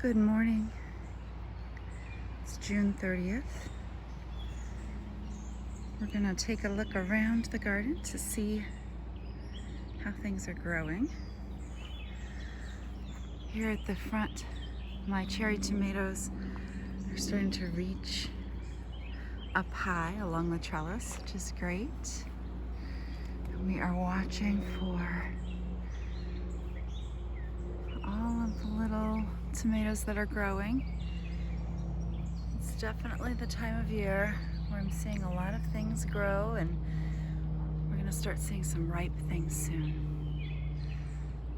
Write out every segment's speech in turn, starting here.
Good morning. It's June 30th. We're gonna take a look around the garden to see how things are growing. Here at the front, my cherry tomatoes are starting to reach up high along the trellis, which is great. And we are watching for all of the little tomatoes that are growing. It's definitely the time of year where I'm seeing a lot of things grow, and we're gonna start seeing some ripe things soon.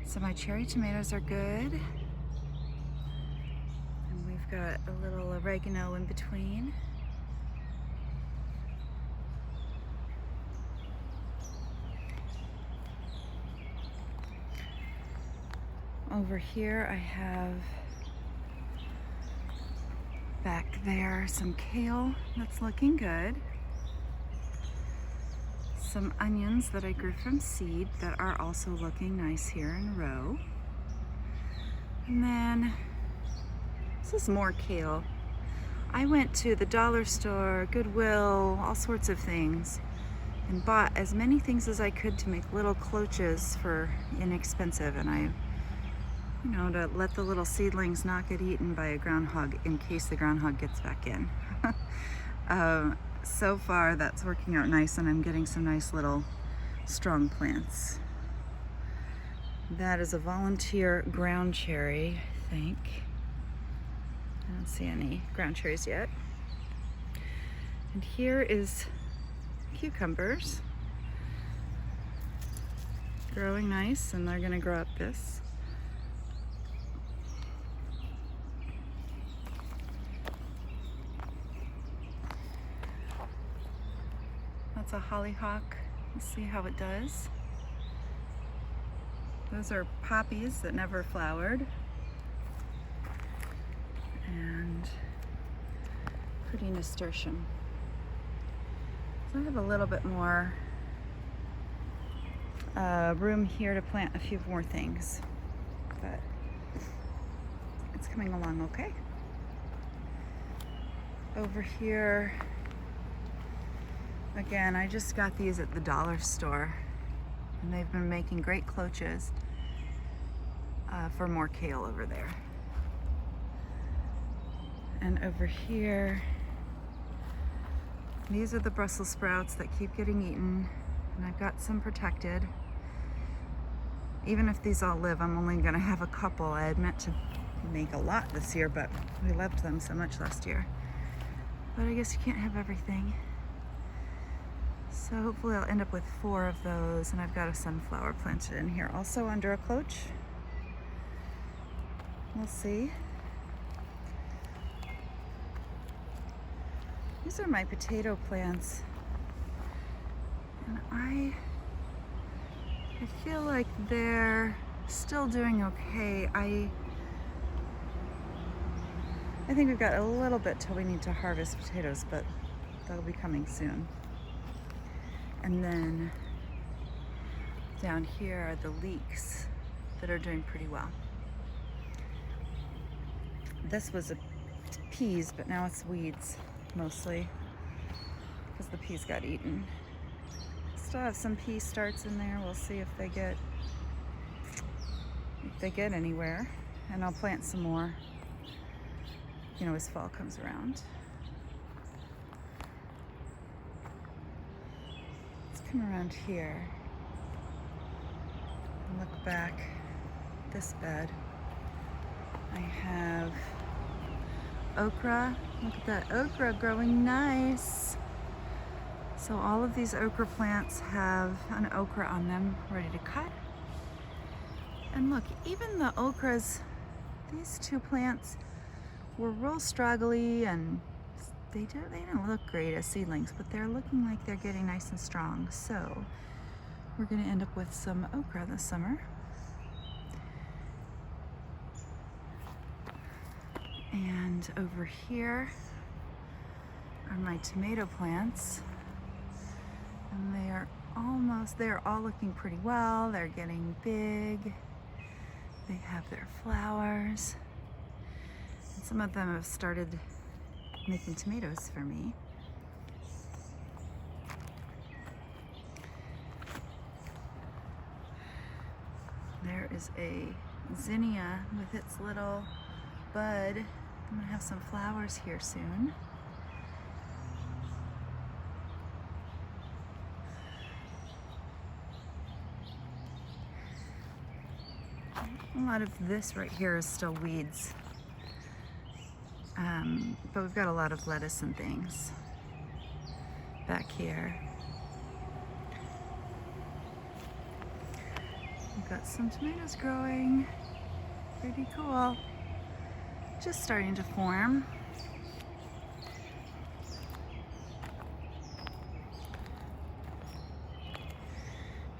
So my cherry tomatoes are good. And we've got a little oregano in between. Over here I have back there some kale that's looking good. Some onions that I grew from seed that are also looking nice here in a row. And then this is more kale. I went to the dollar store, Goodwill, all sorts of things, and bought as many things as I could to make little cloches for inexpensive, and to let the little seedlings not get eaten by a groundhog in case the groundhog gets back in. So far that's working out nice, and I'm getting some nice little strong plants. That is a volunteer ground cherry, I think. I don't see any ground cherries yet. And here is cucumbers. Growing nice, and they're gonna grow up this. That's a hollyhock. Let's see how it does. Those are poppies that never flowered. And pretty nasturtium. So I have a little bit more room here to plant a few more things, but it's coming along okay. Over here, again, I just got these at the dollar store, and they've been making great cloches for more kale over there. And over here, these are the Brussels sprouts that keep getting eaten, and I've got some protected. Even if these all live, I'm only gonna have a couple. I had meant to make a lot this year, but we loved them so much last year. But I guess you can't have everything. So hopefully I'll end up with 4 of those, and I've got a sunflower planted in here, also under a cloche. We'll see. These are my potato plants, and I feel like they're still doing okay. I think we've got a little bit till we need to harvest potatoes, but that'll be coming soon. And then down here are the leeks that are doing pretty well. This was peas, but now it's weeds mostly because the peas got eaten. Still have some pea starts in there. We'll see if they get anywhere, and I'll plant some more, as fall comes around. Let's come around here and look back at this bed. I have okra. Look at that okra growing nice. So all of these okra plants have an okra on them ready to cut. And look, even the okras, these 2 plants were real straggly, and they didn't look great as seedlings, but they're looking like they're getting nice and strong. So we're gonna end up with some okra this summer. And over here are my tomato plants, and they're all looking pretty well. They're getting big. They have their flowers. Some of them have started making tomatoes for me. There is a zinnia with its little bud. I'm gonna have some flowers here soon. A lot of this right here is still weeds. But we've got a lot of lettuce and things back here. We've got some tomatoes growing. Pretty cool. Just starting to form.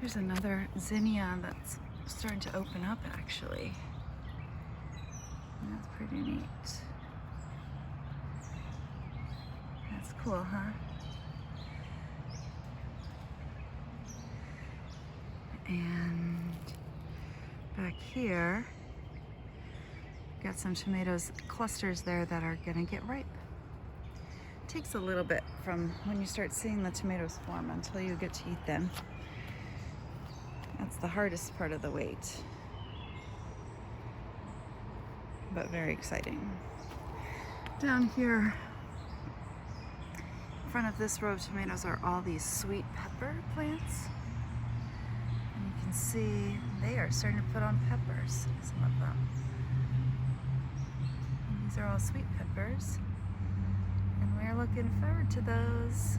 Here's another zinnia that's starting to open up actually. That's pretty neat. That's cool, huh? And back here, got some tomatoes clusters there that are gonna get ripe. Takes a little bit from when you start seeing the tomatoes form until you get to eat them. That's the hardest part of the wait, but very exciting. Down here in front of this row of tomatoes are all these sweet pepper plants. And you can see they are starting to put on peppers, some of them. And these are all sweet peppers, and we're looking forward to those.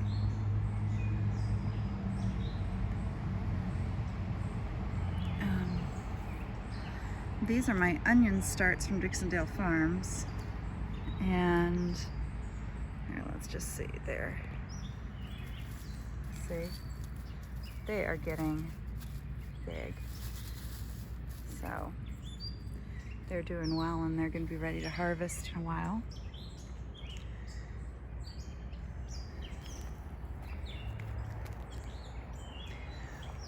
These are my onion starts from Dixondale Farms, and here, let's just see there. See, they are getting big, so they're doing well, and they're going to be ready to harvest in a while.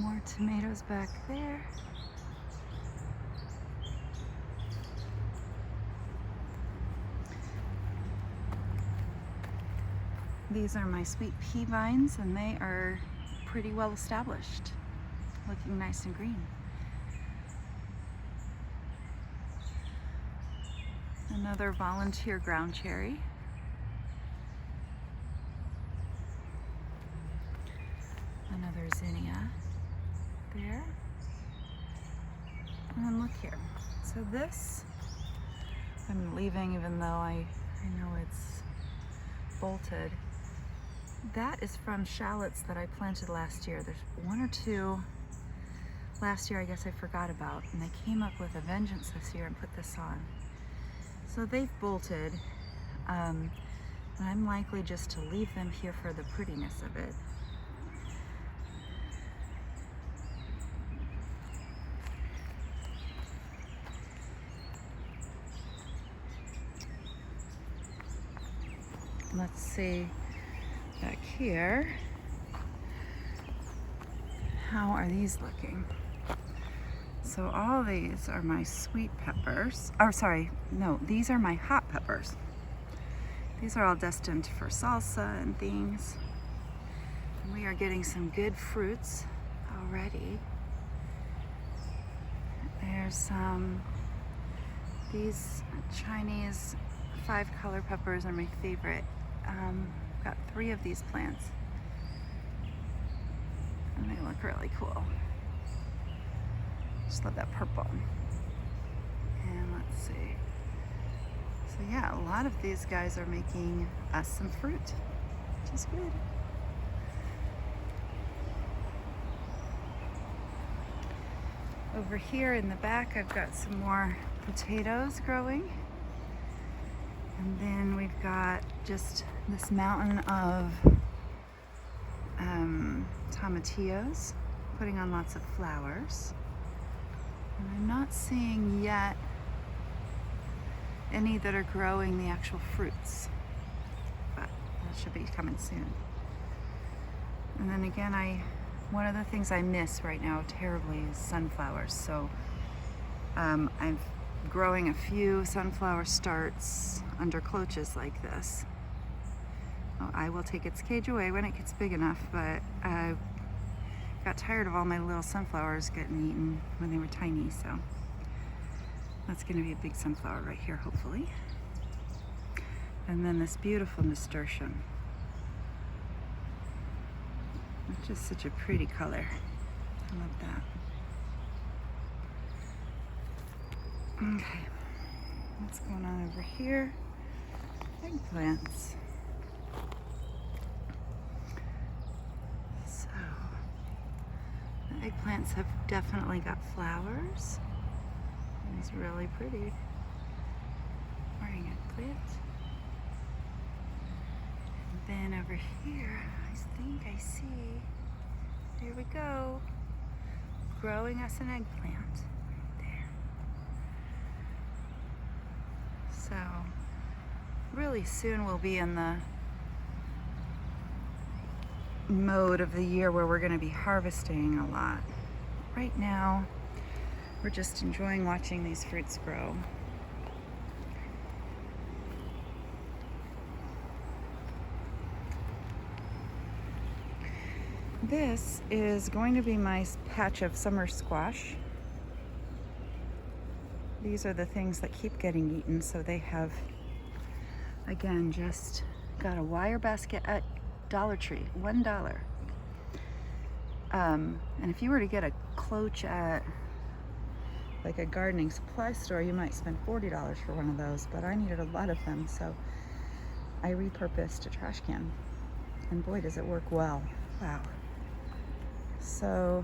More tomatoes back there. These are my sweet pea vines, and they are pretty well established, looking nice and green. Another volunteer ground cherry. Another zinnia there. And then look here. So this, I'm leaving even though I know it's bolted. That is from shallots that I planted last year. There's one or two last year I guess I forgot about, and they came up with a vengeance this year and put this on. So they've bolted, and I'm likely just to leave them here for the prettiness of it. Let's see back here. How are these looking? So all these are my sweet peppers. Oh, sorry, no, these are my hot peppers. These are all destined for salsa and things. And we are getting some good fruits already. There's some, these Chinese 5-color peppers are my favorite. Got 3 of these plants, and they look really cool. Just love that purple. And let's see. So yeah, a lot of these guys are making us some fruit, which is good. Over here in the back, I've got some more potatoes growing. And then we've got just this mountain of tomatillos, putting on lots of flowers. And I'm not seeing yet any that are growing the actual fruits, but that should be coming soon. And then again, one of the things I miss right now terribly is sunflowers. So I've growing a few sunflower starts under cloches like this. Oh, I will take its cage away when it gets big enough, but I got tired of all my little sunflowers getting eaten when they were tiny, so that's going to be a big sunflower right here, hopefully. And then this beautiful nasturtium, which is such a pretty color. I love that. Okay, what's going on over here? Eggplants. So, the eggplants have definitely got flowers. It's really pretty. Wearing eggplant. And then over here, I think I see, there we go, growing us an eggplant. So really soon we'll be in the mode of the year where we're going to be harvesting a lot. Right now we're just enjoying watching these fruits grow. This is going to be my patch of summer squash. These are the things that keep getting eaten, so they have, again, just got a wire basket at Dollar Tree, $1. And if you were to get a cloche at like a gardening supply store, you might spend $40 for one of those, but I needed a lot of them, so I repurposed a trash can. And boy, does it work well. Wow. So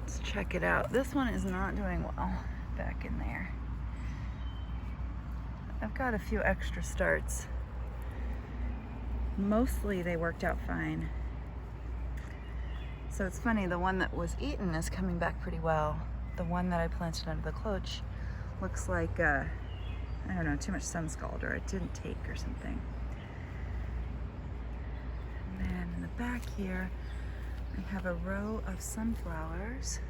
let's check it out. This one is not doing well back in there. I've got a few extra starts. Mostly they worked out fine. So it's funny, the one that was eaten is coming back pretty well. The one that I planted under the cloche looks like, I don't know, too much sun scald, or it didn't take or something. And then in the back here, I have a row of sunflowers.